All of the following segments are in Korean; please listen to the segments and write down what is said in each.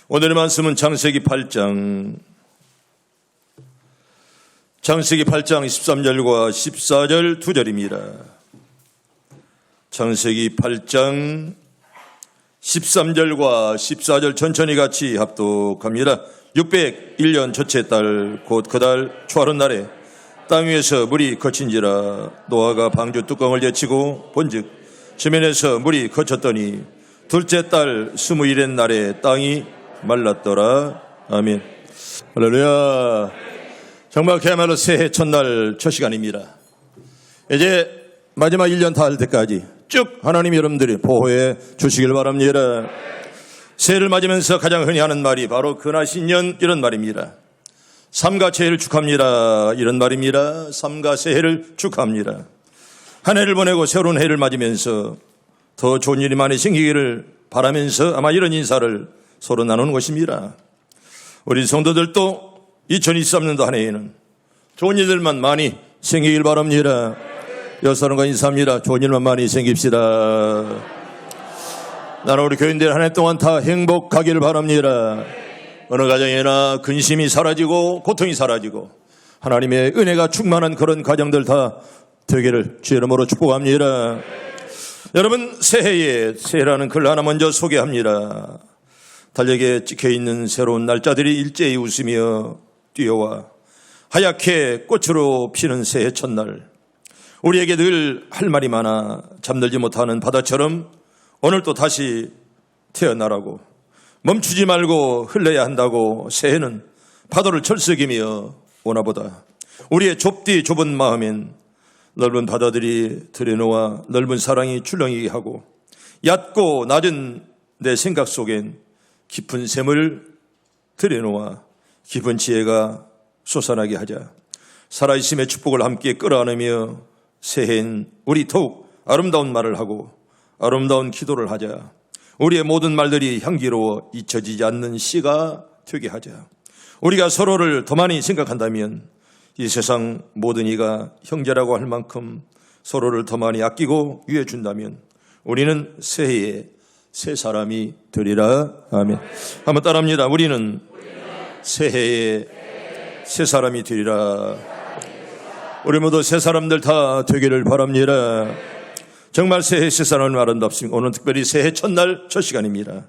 오늘의 말씀은 창세기 8장 13절과 14절 2절입니다. 창세기 8장 13절과 14절 천천히 같이 합독합니다. 601년 첫째 달 곧 그 달 초하룻 날에 땅 위에서 물이 거친지라 노아가 방주 뚜껑을 여치고 본즉 지면에서 물이 거쳤더니 둘째 달 21의 날에 땅이 말랐더라. 아멘. 할렐루야. 정말 그야말로 새해 첫날 첫 시간입니다. 이제 마지막 1년 다 할 때까지 쭉 하나님 여러분들이 보호해 주시길 바랍니다. 새해를 맞으면서 가장 흔히 하는 말이 바로 근하신년 이런 말입니다. 삼가 새해를 축하합니다 이런 말입니다. 삼가 새해를 축하합니다. 한 해를 보내고 새로운 해를 맞으면서 더 좋은 일이 많이 생기기를 바라면서 아마 이런 인사를 서로 나누는 것입니다. 우리 성도들도 2023년도 한 해에는 좋은 일들만 많이 생기길 바랍니다. 여러분과 인사합니다. 좋은 일만 많이 생깁시다. 나는 우리 교인들 한 해 동안 다 행복하기를 바랍니다. 어느 가정에나 근심이 사라지고 고통이 사라지고 하나님의 은혜가 충만한 그런 가정들 다 되기를 주의 이름으로 축복합니다. 여러분, 새해라는 글 하나 먼저 소개합니다. 달력에 찍혀있는 새로운 날짜들이 일제히 웃으며 뛰어와 하얗게 꽃으로 피는 새해 첫날, 우리에게 늘 할 말이 많아 잠들지 못하는 바다처럼 오늘 또 다시 태어나라고, 멈추지 말고 흘러야 한다고 새해는 파도를 철썩이며 오나보다. 우리의 좁은 마음엔 넓은 바다들이 들여놓아 넓은 사랑이 출렁이게 하고 얕고 낮은 내 생각 속엔 깊은 샘을 들여놓아 깊은 지혜가 솟아나게 하자. 살아있음의 축복을 함께 끌어안으며 새해엔 우리 더욱 아름다운 말을 하고 아름다운 기도를 하자. 우리의 모든 말들이 향기로워 잊혀지지 않는 시가 되게 하자. 우리가 서로를 더 많이 생각한다면 이 세상 모든 이가 형제라고 할 만큼 서로를 더 많이 아끼고 위해준다면 우리는 새해에 새 사람이 되리라. 아멘. 한번 따라합니다. 우리는 새해에 새 사람이 되리라. 우리 모두 새 사람들 다 되기를 바랍니다. 정말 새해 새 사람은 아름답습니다. 오늘 특별히 새해 첫날 첫 시간입니다.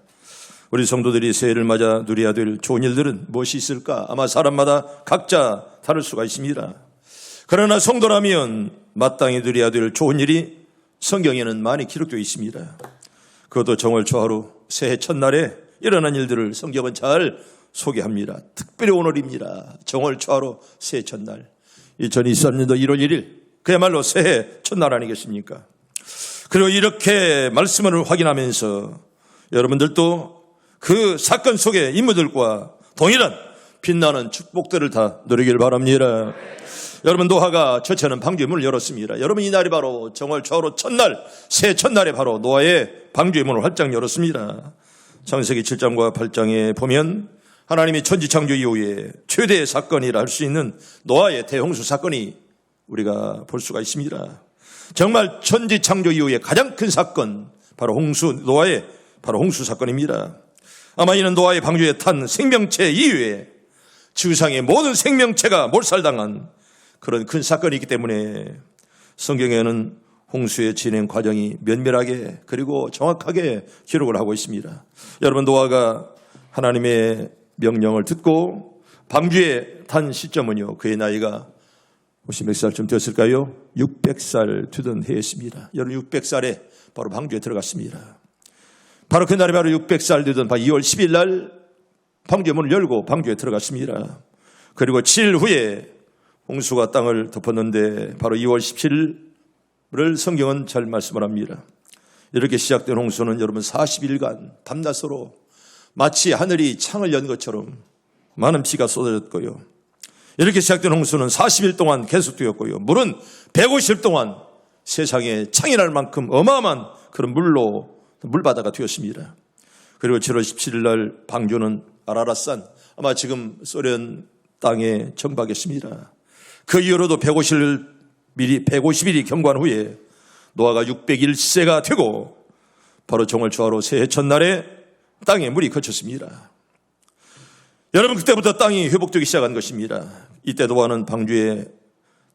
우리 성도들이 새해를 맞아 누려야 될 좋은 일들은 무엇이 있을까? 아마 사람마다 각자 다를 수가 있습니다. 그러나 성도라면 마땅히 누려야 될 좋은 일이 성경에는 많이 기록되어 있습니다. 그것도 정월 초하루 새해 첫날에 일어난 일들을 성경은 잘 소개합니다. 특별히 오늘입니다. 정월 초하루 새해 첫날 2023년도 1월 1일 그야말로 새해 첫날 아니겠습니까? 그리고 이렇게 말씀을 확인하면서 여러분들도 그 사건 속의 인물들과 동일한 빛나는 축복들을 다 누리길 바랍니다. 여러분, 노아가 첫째는 방주의 문을 열었습니다. 여러분, 이 날이 바로 정월 초하루 첫날, 새해 첫날에 바로 노아의 방주의 문을 활짝 열었습니다. 창세기 7장과 8장에 보면 하나님이 천지창조 이후에 최대의 사건이라 할 수 있는 노아의 대홍수 사건이 우리가 볼 수가 있습니다. 정말 천지창조 이후에 가장 큰 사건, 바로 노아의 바로 홍수 사건입니다. 아마 이는 노아의 방주에 탄 생명체 이후에 지구상의 모든 생명체가 몰살당한 그런 큰 사건이 있기 때문에 성경에는 홍수의 진행 과정이 면밀하게 그리고 정확하게 기록을 하고 있습니다. 여러분, 노아가 하나님의 명령을 듣고 방주에 탄 시점은요, 그의 나이가 혹시 몇 살쯤 되었을까요? 600살 되던 해였습니다. 여러분, 600살에 바로 방주에 들어갔습니다. 바로 그날이 바로 600살 되던 2월 10일 날 방주의 문을 열고 방주에 들어갔습니다. 그리고 7일 후에 홍수가 땅을 덮었는데 바로 2월 17일을 성경은 잘 말씀을 합니다. 이렇게 시작된 홍수는 여러분 40일간 밤낮으로 마치 하늘이 창을 연 것처럼 많은 비가 쏟아졌고요. 이렇게 시작된 홍수는 40일 동안 계속되었고요. 물은 150일 동안 세상에 창이 날 만큼 어마어마한 그런 물바다가 되었습니다. 그리고 7월 17일 날 방주는 아라랏산, 아마 지금 소련 땅에 정박했습니다. 그 이후로도 150일이 경과한 후에 노아가 601세가 되고 바로 정월 초하루 새해 첫날에 땅에 물이 거쳤습니다. 여러분, 그때부터 땅이 회복되기 시작한 것입니다. 이때 노아는 방주에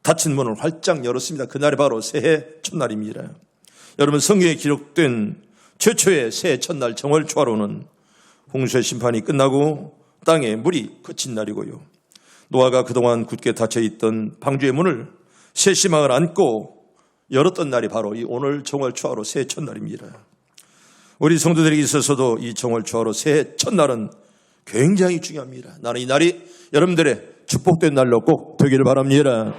닫힌 문을 활짝 열었습니다. 그날이 바로 새해 첫날입니다. 여러분, 성경에 기록된 최초의 새해 첫날 정월 초하루는 홍수의 심판이 끝나고 땅에 물이 그친 날이고요. 노아가 그동안 굳게 닫혀있던 방주의 문을 새 희망을 안고 열었던 날이 바로 이 오늘 정월 초하루 새해 첫날입니다. 우리 성도들에게 있어서도 이 정월 초하루 새해 첫날은 굉장히 중요합니다. 나는 이 날이 여러분들의 축복된 날로 꼭 되기를 바랍니다.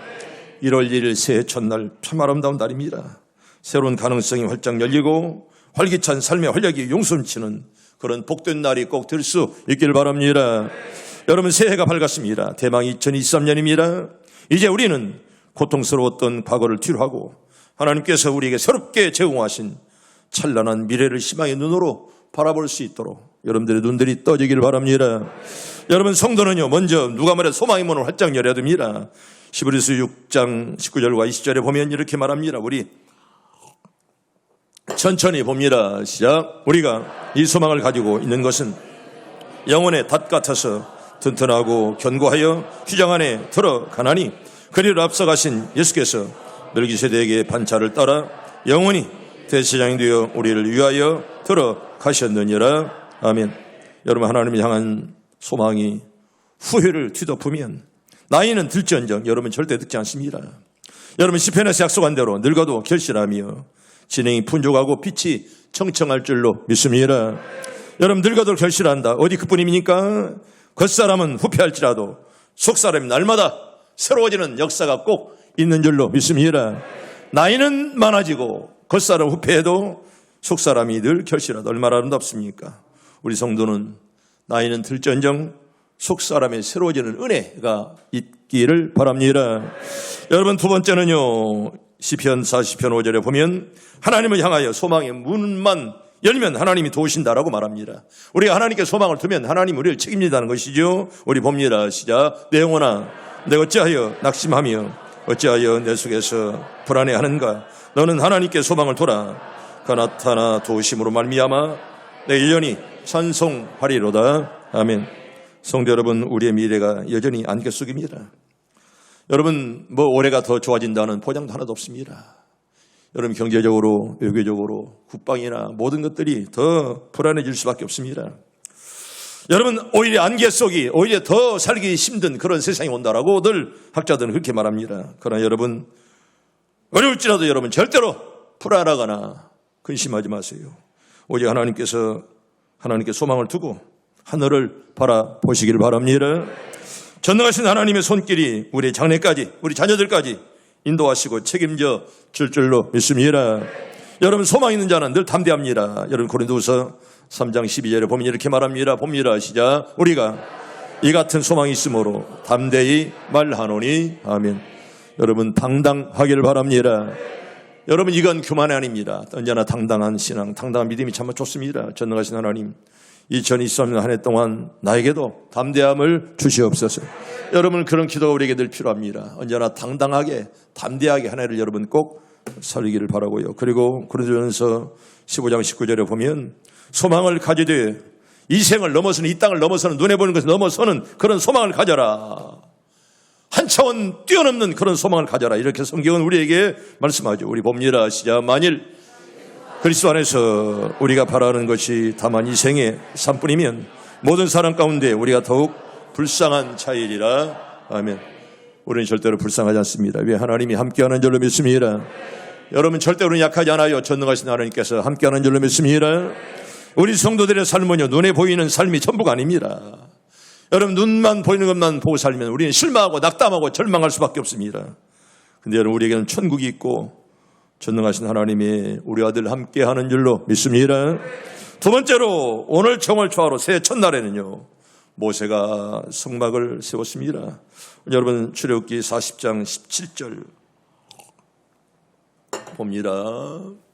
1월 1일 새해 첫날 참 아름다운 날입니다. 새로운 가능성이 활짝 열리고 활기찬 삶의 활력이 용숨치는 그런 복된 날이 꼭 될 수 있기를 바랍니다. 여러분, 새해가 밝았습니다. 대망 2023년입니다. 이제 우리는 고통스러웠던 과거를 뒤로하고 하나님께서 우리에게 새롭게 제공하신 찬란한 미래를 희망의 눈으로 바라볼 수 있도록 여러분들의 눈들이 떠지기를 바랍니다. 여러분, 성도는요, 먼저 누가 말해 소망의 문을 활짝 열어야 됩니다. 히브리서 6장 19절과 20절에 보면 이렇게 말합니다. 우리 천천히 봅니다. 시작. 우리가 이 소망을 가지고 있는 것은 영혼의 닷 같아서 튼튼하고 견고하여 휘장 안에 들어가나니 그리를 앞서가신 예수께서 멜기세덱의 반차를 따라 영원히 대제사장이 되어 우리를 위하여 들어가셨느니라. 아멘. 여러분, 하나님을 향한 소망이 후회를 뒤덮으면 나이는 들지언정 여러분 절대 늙지 않습니다. 여러분, 시편에서 약속한 대로 늙어도 결실하며 진행이 풍족하고 빛이 청청할 줄로 믿습니다. 여러분, 늙어도 결실한다. 어디 그뿐입니까? 겉사람은 후패할지라도 속사람이 날마다 새로워지는 역사가 꼭 있는 줄로 믿습니다. 나이는 많아지고 겉사람 후패해도 속사람이 늘 결실하다. 얼마나 아름답습니까? 우리 성도는 나이는 들지언정 속사람의 새로워지는 은혜가 있기를 바랍니다. 여러분, 두 번째는요, 시편 40편 5절에 보면 하나님을 향하여 소망의 문만 열면 하나님이 도우신다라고 말합니다. 우리가 하나님께 소망을 두면 하나님 우리를 책임진다는 것이죠. 우리 봅니다. 시작. 내 영혼아, 내가 어찌하여 낙심하며 어찌하여 내 속에서 불안해하는가. 너는 하나님께 소망을 둬라. 그 나타나 도우심으로 말미암아 내 일년이 찬송하리로다. 아멘. 성도 여러분, 우리의 미래가 여전히 안개 속입니다. 여러분, 뭐 올해가 더 좋아진다는 보장도 하나도 없습니다. 여러분, 경제적으로, 외교적으로, 국방이나 모든 것들이 더 불안해질 수밖에 없습니다. 여러분, 오히려 안개 속이 오히려 더 살기 힘든 그런 세상이 온다라고 늘 학자들은 그렇게 말합니다. 그러나 여러분, 어려울지라도 여러분 절대로 불안하거나 근심하지 마세요. 오직 하나님께 소망을 두고 하늘을 바라보시기를 바랍니다. 전능하신 하나님의 손길이 우리 장래까지, 우리 자녀들까지 인도하시고 책임져 줄 줄로 믿습니다. 여러분, 소망 있는 자는 늘 담대합니다. 여러분, 고린도후서 3장 12절에 보면 이렇게 말합니다. 봅니다. 시작. 우리가 이 같은 소망이 있으므로 담대히 말하노니. 아멘. 여러분, 당당하기를 바랍니다. 여러분, 이건 교만이 아닙니다. 언제나 당당한 신앙, 당당한 믿음이 참 좋습니다. 전능하신 하나님, 2023년 한 해 동안 나에게도 담대함을 주시옵소서. 여러분, 그런 기도가 우리에게 늘 필요합니다. 언제나 당당하게, 담대하게 한 해를 여러분 꼭 살기를 바라고요. 그리고 고린도전서 15장 19절에 보면 소망을 가지되 이 생을 넘어서는, 이 땅을 넘어서는, 눈에 보이는 것을 넘어서는 그런 소망을 가져라. 한 차원 뛰어넘는 그런 소망을 가져라. 이렇게 성경은 우리에게 말씀하죠. 우리 봅니다. 시작. 만일 그리스도 안에서 우리가 바라는 것이 다만 이 생의 삶뿐이면 모든 사람 가운데 우리가 더욱 불쌍한 자이리라. 아멘. 우리는 절대로 불쌍하지 않습니다. 왜? 하나님이 함께하는 줄로 믿습니다. 여러분, 절대로 약하지 않아요. 전능하신 하나님께서 함께하는 줄로 믿습니다. 우리 성도들의 삶은요, 눈에 보이는 삶이 전부가 아닙니다. 여러분, 눈만 보이는 것만 보고 살면 우리는 실망하고 낙담하고 절망할 수밖에 없습니다. 근데 여러분, 우리에게는 천국이 있고 전능하신 하나님이 우리 아들 함께하는 줄로 믿습니다. 두 번째로, 오늘 정월 초하루 새해 첫날에는요, 모세가 성막을 세웠습니다. 여러분, 출애굽기 40장 17절 봅니다.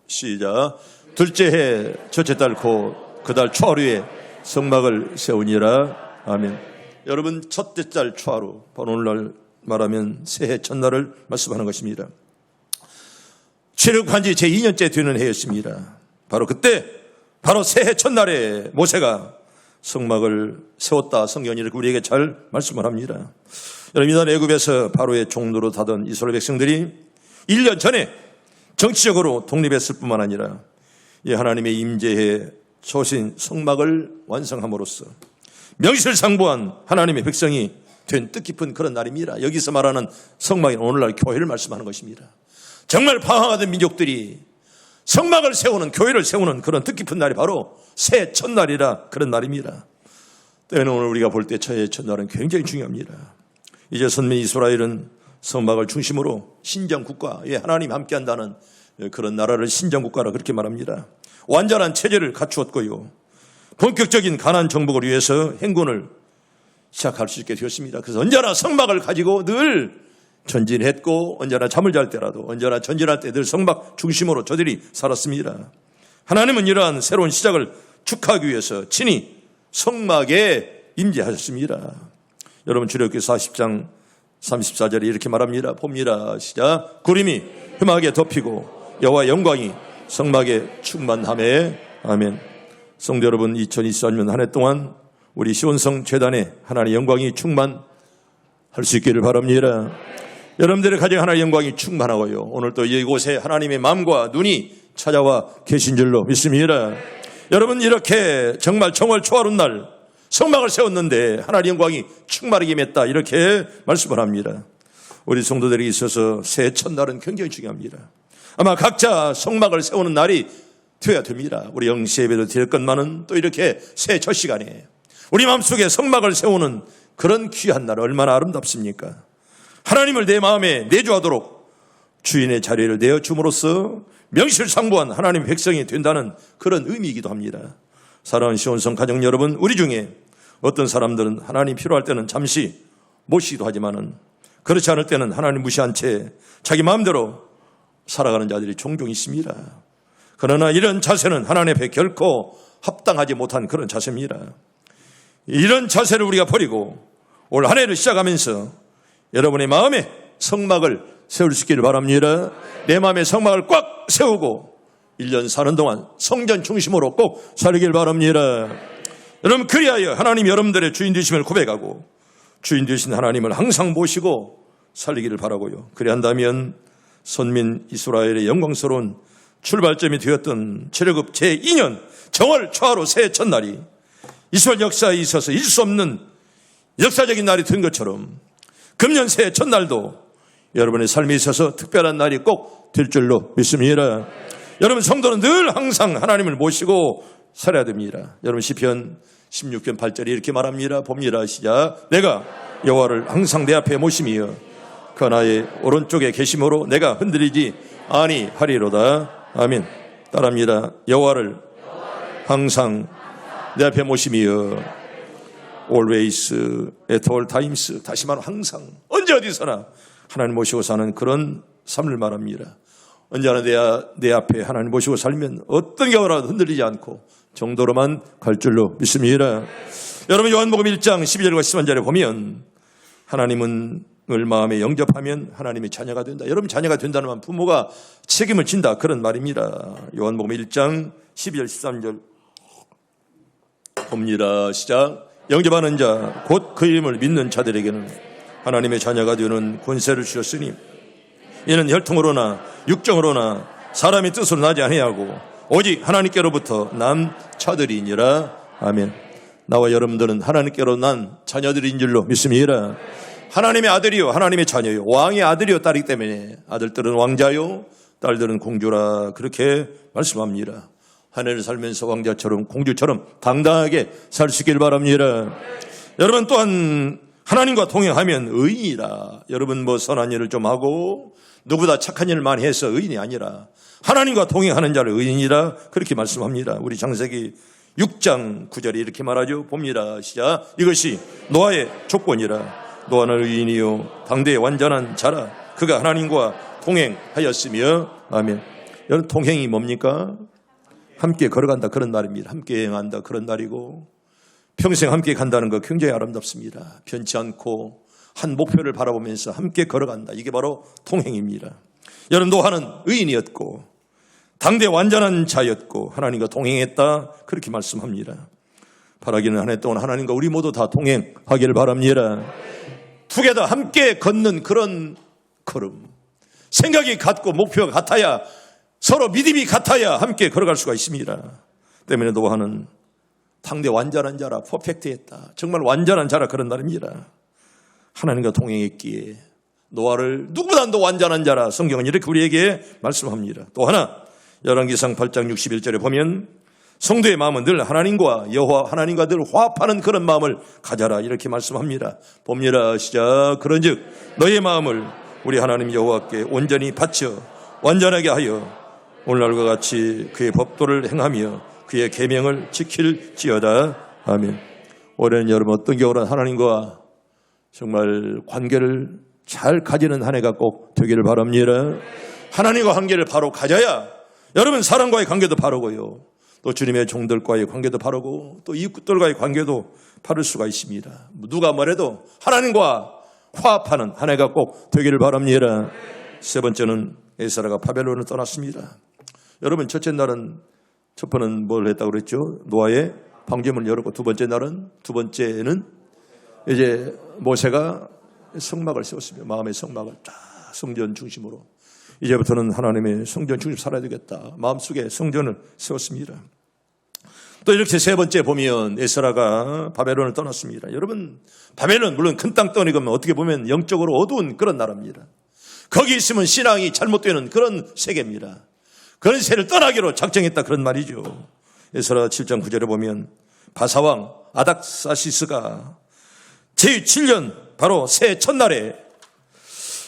시작. 둘째 해 첫째 달 곧 그 달 초하루에 성막을 세우니라. 아멘. 여러분, 첫째 달 초하루, 바로 오늘날 말하면 새해 첫날을 말씀하는 것입니다. 출애굽한 지 제2년째 되는 해였습니다. 바로 그때, 바로 새해 첫날에 모세가 성막을 세웠다. 성경이 이렇게 우리에게 잘 말씀을 합니다. 여러분, 이단 애굽에서 바로의 종로로 다던 이스라엘 백성들이 1년 전에 정치적으로 독립했을 뿐만 아니라 이 하나님의 임재에 소신 성막을 완성함으로써 명실상부한 하나님의 백성이 된 뜻깊은 그런 날입니다. 여기서 말하는 성막이 오늘날 교회를 말씀하는 것입니다. 정말 방황하던 민족들이 성막을 세우는, 교회를 세우는 그런 뜻깊은 날이 바로 새 첫날이라 그런 날입니다. 때는 오늘 우리가 볼 때 새 첫날은 굉장히 중요합니다. 이제 선민 이스라엘은 성막을 중심으로 신정국가에 하나님 함께한다는 그런 나라를 신정국가라 그렇게 말합니다. 완전한 체제를 갖추었고요. 본격적인 가나안 정복을 위해서 행군을 시작할 수 있게 되었습니다. 그래서 언제나 성막을 가지고 늘 전진했고 언제나 잠을 잘 때라도 언제나 전진할 때 늘 성막 중심으로 저들이 살았습니다. 하나님은 이러한 새로운 시작을 축하하기 위해서 친히 성막에 임재하셨습니다. 여러분 출애굽기 40장 34절에 이렇게 말합니다. 봅니다. 시작. 구름이 흠하게 덮이고 여호와의 영광이 성막에 충만하매. 아멘. 성도 여러분, 2024년 한 해 동안 우리 시온성 재단에 하나님의 영광이 충만할 수 있기를 바랍니다. 여러분들의 가정에 하나님의 영광이 충만하고요. 오늘 또 이곳에 하나님의 마음과 눈이 찾아와 계신 줄로 믿습니다. 여러분, 이렇게 정말 정월 초하루 날 성막을 세웠는데 하나님의 영광이 충만하게 임했다 이렇게 말씀을 합니다. 우리 성도들에게 있어서 새해 첫날은 굉장히 중요합니다. 아마 각자 성막을 세우는 날이 되어야 됩니다. 우리 영시 예배도 드릴 것만은 또 이렇게 새해 첫 시간에 우리 마음속에 성막을 세우는 그런 귀한 날 얼마나 아름답습니까? 하나님을 내 마음에 내주하도록 주인의 자리를 내어줌으로써 명실상부한 하나님의 백성이 된다는 그런 의미이기도 합니다. 사랑하는 시온성 가정 여러분, 우리 중에 어떤 사람들은 하나님 필요할 때는 잠시 모시기도 하지만은 그렇지 않을 때는 하나님 무시한 채 자기 마음대로 살아가는 자들이 종종 있습니다. 그러나 이런 자세는 하나님 앞에 결코 합당하지 못한 그런 자세입니다. 이런 자세를 우리가 버리고 올 한 해를 시작하면서 여러분의 마음에 성막을 세울 수 있기를 바랍니다. 내 마음에 성막을 꽉 세우고 1년 사는 동안 성전 중심으로 꼭 살길 바랍니다. 여러분, 그리하여 하나님 여러분들의 주인 되심을 고백하고 주인 되신 하나님을 항상 모시고 살리기를 바라고요. 그리한다면 선민 이스라엘의 영광스러운 출발점이 되었던 출애굽 제2년 정월 초하루 새해 첫날이 이스라엘 역사에 있어서 잊을 수 없는 역사적인 날이 된 것처럼 금년 새해 첫날도 여러분의 삶에 있어서 특별한 날이 꼭 될 줄로 믿습니다. 여러분, 성도는 늘 항상 하나님을 모시고 살아야 됩니다. 여러분, 시편 16편 8절에 이렇게 말합니다. 봅니다. 시작. 내가 여호와를 항상 내 앞에 모심이여 그 나의 오른쪽에 계심으로 내가 흔들리지 아니하리로다. 아멘. 따라합니다. 여호와를 항상 내 앞에 모심이여 always, at all times, 다시 말하면 항상, 언제 어디서나 하나님 모시고 사는 그런 삶을 말합니다. 언제나 내 앞에 하나님 모시고 살면 어떤 경우라도 흔들리지 않고 정도로만 갈 줄로 믿습니다. 여러분, 요한복음 1장 12절과 13절에 보면 하나님을 마음에 영접하면 하나님의 자녀가 된다. 여러분, 자녀가 된다는 말 부모가 책임을 진다 그런 말입니다. 요한복음 1장 12절 13절 봅니다. 시작. 영접하는 자 곧 그 이름을 믿는 자들에게는 하나님의 자녀가 되는 권세를 주셨으니 이는 혈통으로나 육정으로나 사람의 뜻으로 나지 아니하고 오직 하나님께로부터 난 자들이니라. 아멘. 나와 여러분들은 하나님께로 난 자녀들인 줄로 믿습니다. 하나님의 아들이요 하나님의 자녀요 왕의 아들이요 딸이기 때문에 아들들은 왕자요 딸들은 공주라 그렇게 말씀합니다. 한 해를 살면서 왕자처럼 공주처럼 당당하게 살 수 있기를 바랍니다. 여러분, 또한 하나님과 동행하면 의인이라. 여러분, 선한 일을 좀 하고 누구보다 착한 일을 많이 해서 의인이 아니라 하나님과 동행하는 자를 의인이라 그렇게 말씀합니다. 우리 창세기 6장 9절에 이렇게 말하죠. 봅니다. 시작. 이것이 노아의 조건이라. 노아는 의인이요 당대의 완전한 자라. 그가 하나님과 동행하였으며. 아멘. 여러분, 동행이 뭡니까? 함께 걸어간다 그런 날입니다. 함께 여행한다 그런 날이고 평생 함께 간다는 거 굉장히 아름답습니다. 변치 않고 한 목표를 바라보면서 함께 걸어간다. 이게 바로 동행입니다. 여러분, 노아는 의인이었고 당대 완전한 자였고 하나님과 동행했다 그렇게 말씀합니다. 바라기는 한 해 동안 하나님과 우리 모두 다 동행하기를 바랍니다. 두 개 다 함께 걷는 그런 걸음. 생각이 같고 목표가 같아야, 서로 믿음이 같아야 함께 걸어갈 수가 있습니다. 때문에 노아는 당대 완전한 자라, 퍼펙트했다. 정말 완전한 자라 그런 날입니다. 하나님과 동행했기에 노아를 누구보다 더 완전한 자라 성경은 이렇게 우리에게 말씀합니다. 또 하나 열왕기상 8장 61절에 보면 성도의 마음은 늘 하나님과 여호와 하나님과 늘 화합하는 그런 마음을 가져라 이렇게 말씀합니다. 봅니다. 시작. 그런즉 너의 마음을 우리 하나님 여호와께 온전히 바쳐 완전하게 하여 오늘날과 같이 그의 법도를 행하며 그의 계명을 지킬지어다. 아멘. 올해는 여러분 어떤 겨울은 하나님과 정말 관계를 잘 가지는 한 해가 꼭 되기를 바랍니다. 하나님과 관계를 바로 가져야 여러분 사람과의 관계도 바르고요, 또 주님의 종들과의 관계도 바르고 또 이웃들과의 관계도 바를 수가 있습니다. 누가 뭐래도 하나님과 화합하는 한 해가 꼭 되기를 바랍니다. 세 번째는 에스라가 바벨론을 떠났습니다. 여러분 첫째 날은, 첫 번은 뭘 했다고 그랬죠? 노아의 방주문을 열었고 두 번째는 이제 모세가 성막을 세웠습니다. 마음의 성막을 쫙 성전 중심으로. 이제부터는 하나님의 성전 중심 살아야 되겠다. 마음속에 성전을 세웠습니다. 또 이렇게 세 번째 보면 에스라가 바벨론을 떠났습니다. 여러분 바벨론 물론 큰 땅 떠니면 어떻게 보면 영적으로 어두운 그런 나라입니다. 거기 있으면 신앙이 잘못되는 그런 세계입니다. 그런 세를 떠나기로 작정했다 그런 말이죠. 에스라 7장 9절에 보면 바사왕 아닥사시스가 제7년 바로 새해 첫날에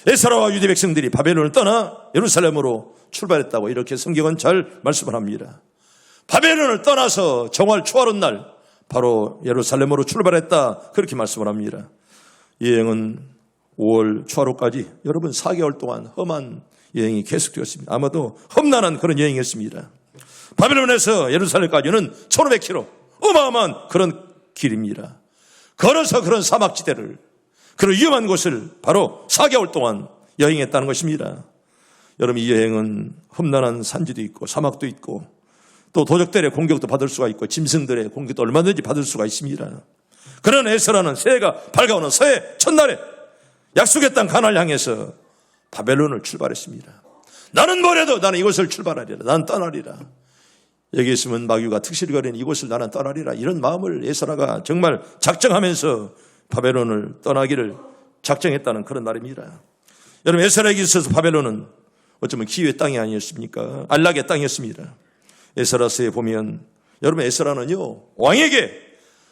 에스라와 유대 백성들이 바벨론을 떠나 예루살렘으로 출발했다고 이렇게 성경은 잘 말씀을 합니다. 바벨론을 떠나서 정월 초하룻 날 바로 예루살렘으로 출발했다 그렇게 말씀을 합니다. 이 여행은 5월 초하루까지 여러분 4개월 동안 험한 여행이 계속되었습니다. 아마도 험난한 그런 여행이었습니다. 바벨론에서 예루살렘까지는 1500km 어마어마한 그런 길입니다. 걸어서 그런 사막지대를, 그런 위험한 곳을 바로 4개월 동안 여행했다는 것입니다. 여러분 이 여행은 험난한 산지도 있고 사막도 있고 또 도적들의 공격도 받을 수가 있고 짐승들의 공격도 얼마든지 받을 수가 있습니다. 그런 에스라는 새해가 밝아오는 새해 첫날에 약속의 땅 가나안을 향해서 바벨론을 출발했습니다. 나는 뭐래도 나는 이곳을 출발하리라. 나는 떠나리라. 여기 있으면 마귀가 특실거리는 이곳을 나는 떠나리라. 이런 마음을 에스라가 정말 작정하면서 바벨론을 떠나기를 작정했다는 그런 날입니다. 여러분 에스라에게 있어서 바벨론은 어쩌면 기회의 땅이 아니었습니까? 안락의 땅이었습니다. 에스라서에 보면 여러분 에스라는요 왕에게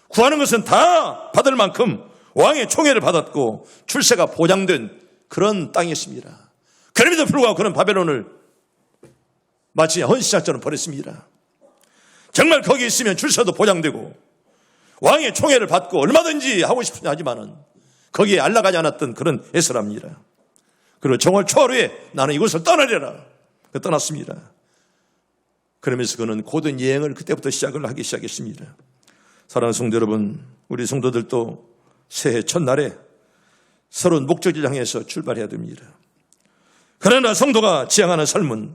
구하는 것은 다 받을 만큼 왕의 총애를 받았고 출세가 보장된 그런 땅이었습니다. 그럼에도 불구하고 그는 바벨론을 마치 헌시장처럼 버렸습니다. 정말 거기 있으면 출세도 보장되고 왕의 총애를 받고 얼마든지 하고 싶으냐 하지만은 거기에 안락하지 않았던 그런 에스라입니다. 그리고 정월 초하루에 나는 이곳을 떠나리라. 떠났습니다. 그러면서 그는 고된 여행을 그때부터 하기 시작했습니다. 사랑하는 성도 여러분, 우리 성도들도 새해 첫날에 새로운 목적지를 향해서 출발해야 됩니다. 그러나 성도가 지향하는 삶은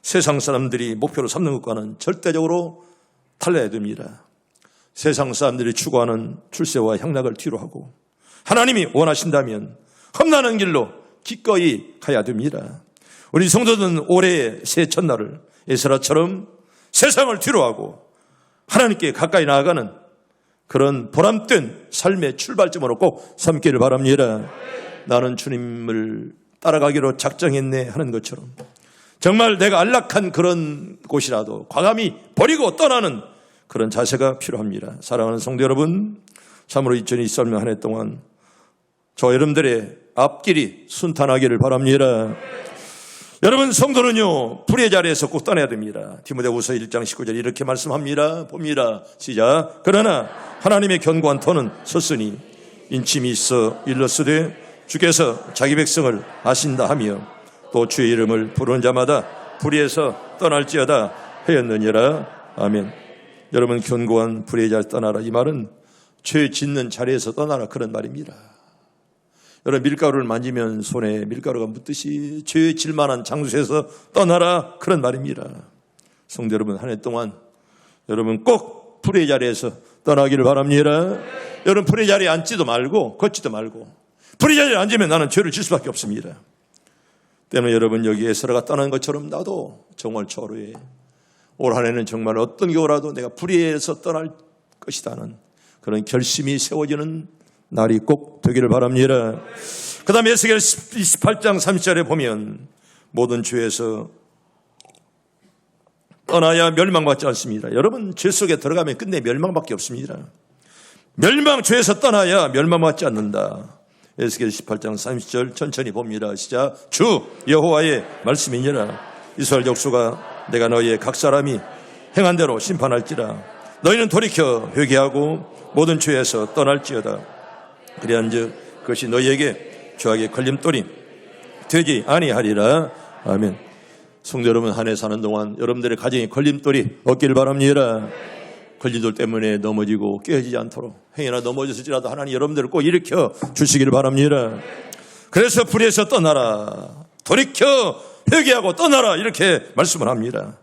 세상 사람들이 목표로 삼는 것과는 절대적으로 달라야 됩니다. 세상 사람들이 추구하는 출세와 향락을 뒤로 하고 하나님이 원하신다면 험난한 길로 기꺼이 가야 됩니다. 우리 성도들은 올해의 새해 첫날을 에스라처럼 세상을 뒤로하고 하나님께 가까이 나아가는 그런 보람된 삶의 출발점으로 꼭 삼기를 바랍니다. 나는 주님을 따라가기로 작정했네 하는 것처럼 정말 내가 안락한 그런 곳이라도 과감히 버리고 떠나는 그런 자세가 필요합니다. 사랑하는 성도 여러분, 참으로 2023년 한 해 동안 저 여러분들의 앞길이 순탄하기를 바랍니다. 여러분 성도는요 불의 자리에서 꼭 떠나야 됩니다. 디모데후서 1장 19절 이렇게 말씀합니다. 봅니다. 시작. 그러나 하나님의 견고한 터는 섰으니 인침이 있어 일렀으되 주께서 자기 백성을 아신다 하며 또 주의 이름을 부르는 자마다 불의에서 떠날지어다 하였느니라. 아멘. 여러분 견고한 불의 자리에서 떠나라. 이 말은 죄 짓는 자리에서 떠나라 그런 말입니다. 여러분 밀가루를 만지면 손에 밀가루가 묻듯이 죄 질 만한 장소에서 떠나라 그런 말입니다. 성도 여러분 한 해 동안 여러분 꼭 불의 자리에서 떠나기를 바랍니다. 여러분, 불의 자리에 앉지도 말고 걷지도 말고, 불의 자리에 앉으면 나는 죄를 질 수밖에 없습니다. 때문에 여러분, 여기 에스라가 떠난 것처럼 나도 정월 초하루에 올 한 해는 정말 어떤 경우라도 내가 불의에서 떠날 것이다는 그런 결심이 세워지는 날이 꼭 되기를 바랍니다. 그 다음에 에스겔 28장 30절에 보면 모든 죄에서 떠나야 멸망받지 않습니다. 여러분, 죄 속에 들어가면 끝내 멸망밖에 없습니다. 죄에서 떠나야 멸망받지 않는다. 에스겔 18장 30절 천천히 봅니다. 시작. 주 여호와의 말씀이니라. 이스라엘 족속아, 내가 너희의 각 사람이 행한 대로 심판할지라. 너희는 돌이켜 회개하고 모든 죄에서 떠날지어다. 그리한즉 그것이 너희에게 죄악의 걸림돌이 되지 아니하리라. 아멘. 성도 여러분, 한 해 사는 동안 여러분들의 가정에 걸림돌이 없기를 바랍니다. 걸림돌 때문에 넘어지고 깨어지지 않도록, 행여나 넘어졌을지라도 하나님 여러분들을 꼭 일으켜 주시기를 바랍니다. 그래서 불의에서 떠나라, 돌이켜 회개하고 떠나라, 이렇게 말씀을 합니다.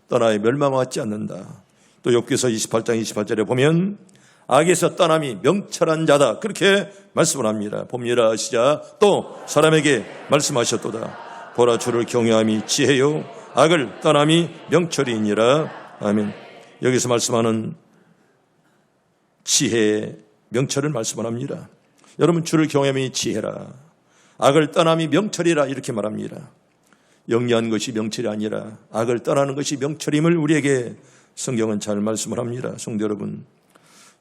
떠나야 멸망받지 않는다. 또 욥기서 28장 28절에 보면 악에서 떠남이 명철한 자다, 그렇게 말씀을 합니다. 봅니다. 시작. 또 사람에게 말씀하셨도다. 보라, 주를 경외함이 지혜요 악을 떠남이 명철이니라. 아멘. 여기서 말씀하는 지혜의 명철을 말씀을 합니다. 여러분, 주를 경외함이 지혜라, 악을 떠남이 명철이라, 이렇게 말합니다. 영리한 것이 명철이 아니라 악을 떠나는 것이 명철임을 우리에게 성경은 잘 말씀을 합니다. 성도 여러분,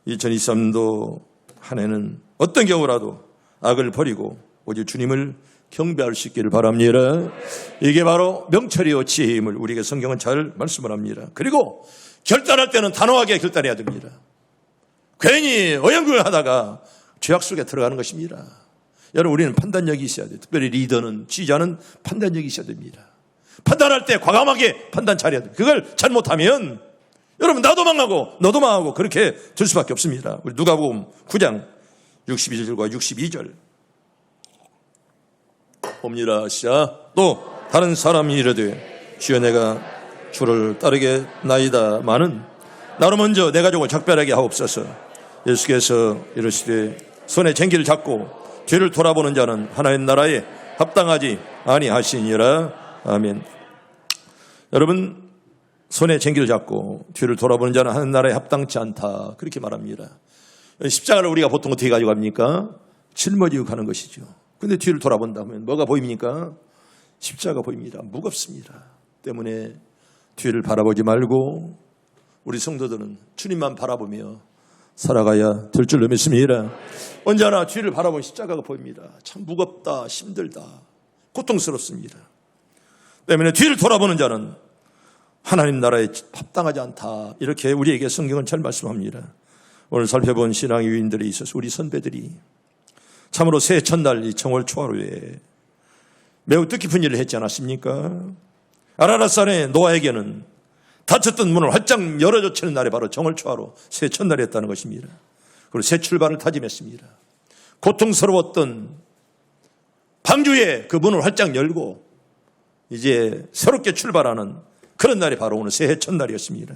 2023년도 한 해는 어떤 경우라도 악을 버리고 오직 주님을 경배할 수 있기를 바랍니다. 이게 바로 명철이요 지혜임을 우리에게 성경은 잘 말씀을 합니다. 그리고 결단할 때는 단호하게 결단해야 됩니다. 괜히 어영부영 하다가 죄악 속에 들어가는 것입니다. 여러분, 우리는 판단력이 있어야 돼요. 특별히 리더는, 지휘자는 판단력이 있어야 됩니다. 판단할 때 과감하게 판단 잘해야 돼요. 그걸 잘못하면 여러분, 나도 망하고 너도 망하고 그렇게 될 수밖에 없습니다. 우리 누가복음 9장 61절과 62절 봅니다. 시작. 또 다른 사람이 이르되 주여, 내가 주를 따르겠나이다 마는 나로 먼저 내 가족을 작별하게 하옵소서. 예수께서 이르시되 손에 쟁기를 잡고 뒤를 돌아보는 자는 하나님 나라에 합당하지 아니하시니라. 아멘. 여러분, 손에 쟁기를 잡고 뒤를 돌아보는 자는 하나님 나라에 합당치 않다, 그렇게 말합니다. 십자가를 우리가 보통 어떻게 가지고 갑니까? 짊어지고 가는 것이죠. 근데 뒤를 돌아본다면 뭐가 보입니까? 십자가 보입니다. 무겁습니다. 때문에 뒤를 바라보지 말고 우리 성도들은 주님만 바라보며 살아가야 될 줄로 믿습니다. 언제나 뒤를 바라보는 십자가가 보입니다. 참 무겁다, 힘들다, 고통스럽습니다. 때문에 뒤를 돌아보는 자는 하나님 나라에 합당하지 않다, 이렇게 우리에게 성경은 잘 말씀합니다. 오늘 살펴본 신앙의 유인들이 있어서 우리 선배들이 참으로 새해 첫날 이 정월 초하루에 매우 뜻깊은 일을 했지 않았습니까? 아라랏산의 노아에게는 닫혔던 문을 활짝 열어젖히는 날이 바로 정월 초하루 새해 첫날이었다는 것입니다. 그리고 새 출발을 다짐했습니다. 고통스러웠던 방주에 그 문을 활짝 열고 이제 새롭게 출발하는 그런 날이 바로 오늘 새해 첫날이었습니다.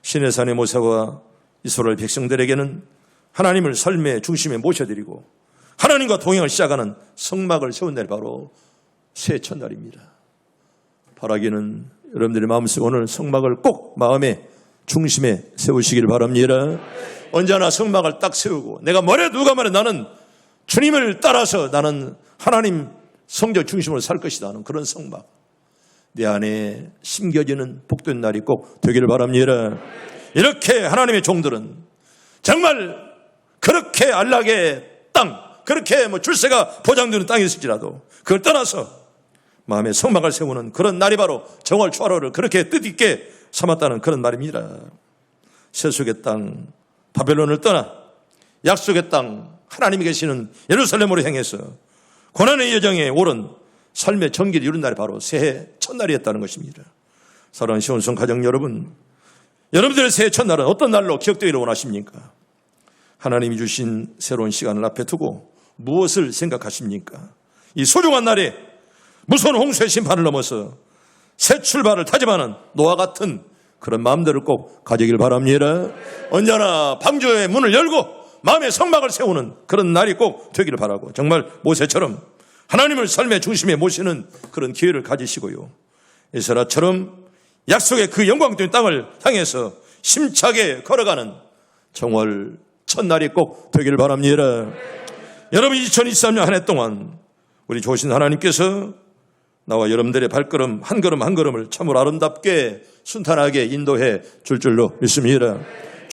시내산의 모세와 이스라엘 백성들에게는 하나님을 삶의 중심에 모셔드리고 하나님과 동행을 시작하는 성막을 세운 날이 바로 새해 첫날입니다. 바라기는 여러분들의 마음속에 오늘 성막을 꼭 마음의 중심에 세우시기를 바랍니다. 언제나 성막을 딱 세우고 내가 뭐래 누가 말해 나는 주님을 따라서 나는 하나님 성적 중심으로 살 것이다 하는 그런 성막, 내 안에 심겨지는 복된 날이 꼭 되기를 바랍니다. 이렇게 하나님의 종들은 정말 그렇게 안락의 땅, 그렇게 출세가 보장되는 땅이 있을지라도 그걸 떠나서 마음의 성막을 세우는 그런 날이 바로 정월 초하루를 그렇게 뜻있게 삼았다는 그런 말입니다. 세속의 땅 바벨론을 떠나 약속의 땅 하나님이 계시는 예루살렘으로 향해서 고난의 여정에 오른 삶의 전기를 이룬 날이 바로 새해 첫날이었다는 것입니다. 사랑하는 시온성 가정 여러분, 여러분들의 새해 첫날은 어떤 날로 기억되기를 원하십니까? 하나님이 주신 새로운 시간을 앞에 두고 무엇을 생각하십니까? 이 소중한 날에 무서운 홍수의 심판을 넘어서 새 출발을 다짐하는 노아 같은 그런 마음들을 꼭 가지길 바랍니다. 언제나 방주의 문을 열고 마음의 성막을 세우는 그런 날이 꼭 되기를 바라고, 정말 모세처럼 하나님을 삶의 중심에 모시는 그런 기회를 가지시고요, 이스라엘처럼 약속의 그 영광된 땅을 향해서 힘차게 걸어가는 정말 첫날이 꼭 되기를 바랍니다. 여러분, 2023년 한 해 동안 우리 좋으신 하나님께서 나와 여러분들의 발걸음 한 걸음 한 걸음을 참으로 아름답게 순탄하게 인도해 줄 줄로 믿습니다.